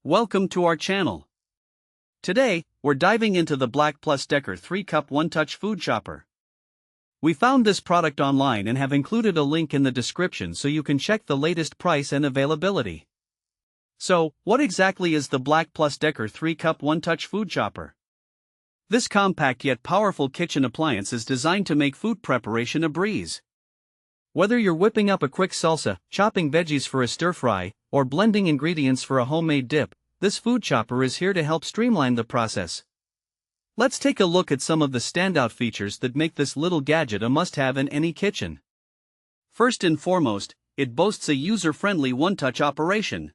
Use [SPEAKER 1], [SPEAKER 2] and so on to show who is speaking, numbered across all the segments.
[SPEAKER 1] Welcome to our channel. Today, we're diving into the BLACK+DECKER 3-cup one-touch food chopper. We found this product online and have included a link in the description so you can check the latest price and availability. So, what exactly is the BLACK+DECKER 3-cup one-touch food chopper? This compact yet powerful kitchen appliance is designed to make food preparation a breeze. Whether you're whipping up a quick salsa, chopping veggies for a stir-fry, or blending ingredients for a homemade dip, this food chopper is here to help streamline the process. Let's take a look at some of the standout features that make this little gadget a must-have in any kitchen. First and foremost, it boasts a user-friendly one-touch operation.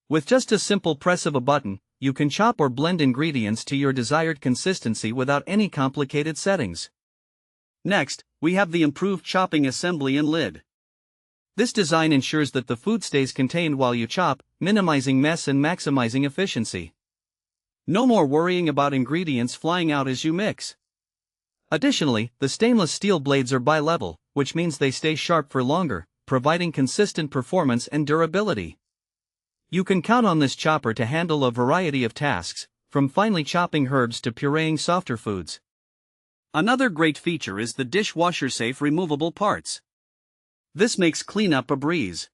[SPEAKER 1] With just a simple press of a button, you can chop or blend ingredients to your desired consistency without any complicated settings. Next, we have the improved chopping assembly and lid. This design ensures that the food stays contained while you chop, minimizing mess and maximizing efficiency. No more worrying about ingredients flying out as you mix. Additionally, the stainless steel blades are bi-level, which means they stay sharp for longer, providing consistent performance and durability. You can count on this chopper to handle a variety of tasks, from finely chopping herbs to pureeing softer foods. Another great feature is the Dishwasher-safe removable parts. This makes cleanup a breeze.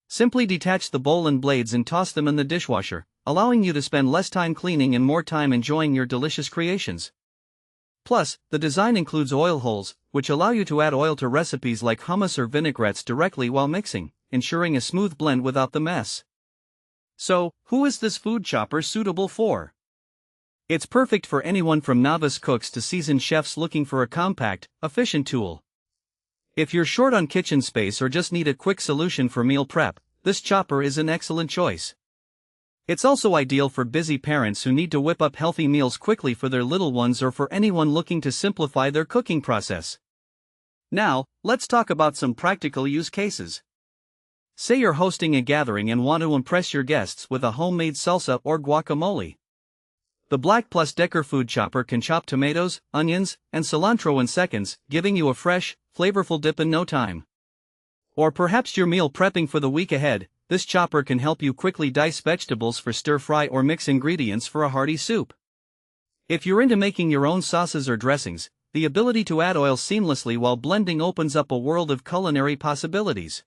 [SPEAKER 1] Simply detach the bowl and blades and toss them in the dishwasher, allowing you to spend less time cleaning and more time enjoying your delicious creations. Plus, the design includes oil holes, which allow you to add oil to recipes like hummus or vinaigrettes directly while mixing, ensuring a smooth blend without the mess. So, who is this food chopper suitable for? It's perfect for anyone from novice cooks to seasoned chefs looking for a compact, efficient tool. If you're short on kitchen space or just need a quick solution for meal prep, this chopper is an excellent choice. It's also ideal for busy parents who need to whip up healthy meals quickly for their little ones or for anyone looking to simplify their cooking process. Now, let's talk about some practical use cases. Say you're hosting a gathering and want to impress your guests with a homemade salsa or guacamole. The BLACK+DECKER food chopper can chop tomatoes, onions, and cilantro in seconds, giving you a fresh, flavorful dip in no time. Or perhaps you're meal prepping for the week ahead, this chopper can help you quickly dice vegetables for stir-fry or mix ingredients for a hearty soup. If you're into making your own sauces or dressings, the ability to add oil seamlessly while blending opens up a world of culinary possibilities.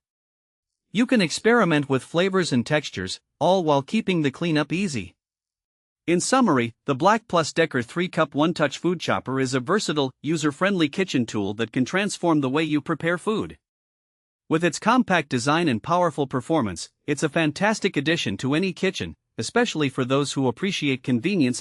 [SPEAKER 1] You can experiment with flavors and textures, all while keeping the cleanup easy. In summary, the BLACK+DECKER 3-cup one-touch food chopper is a versatile, user-friendly kitchen tool that can transform the way you prepare food. With its compact design and powerful performance, it's a fantastic addition to any kitchen, especially for those who appreciate convenience